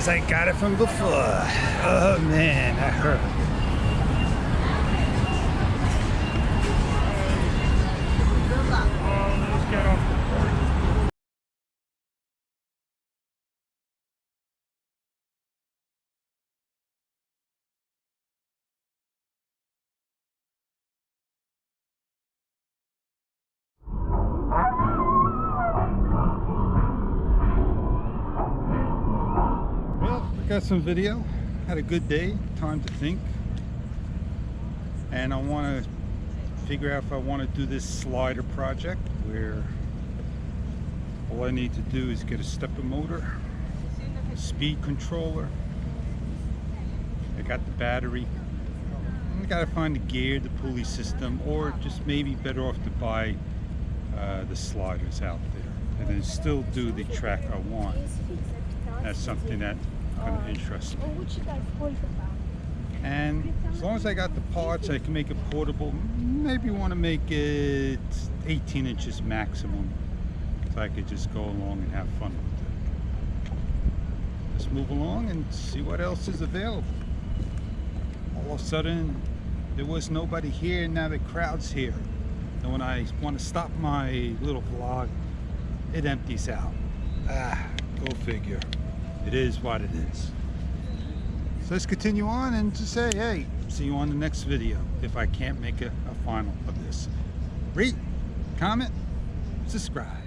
as I got it from before. Oh man, that hurt. Got some video, had a good day, time to think, and I want to figure out if I want to do this slider project where all I need to do is get a stepper motor, a speed controller, I got the battery, I got to find the gear, the pulley system, or just maybe better off to buy the sliders out there and then still do the track I want. That's something that kind of interesting. And as long as I got the parts, I can make it portable. Maybe want to make it 18 inches maximum, so I could just go along and have fun with it. Let's move along and see what else is available. All of a sudden, there was nobody here, and now the crowd's here. And when I want to stop my little vlog, it empties out. Go figure. It is what it is. So let's continue on and just say, hey, see you on the next video if I can't make a final of this. Rate, comment, subscribe.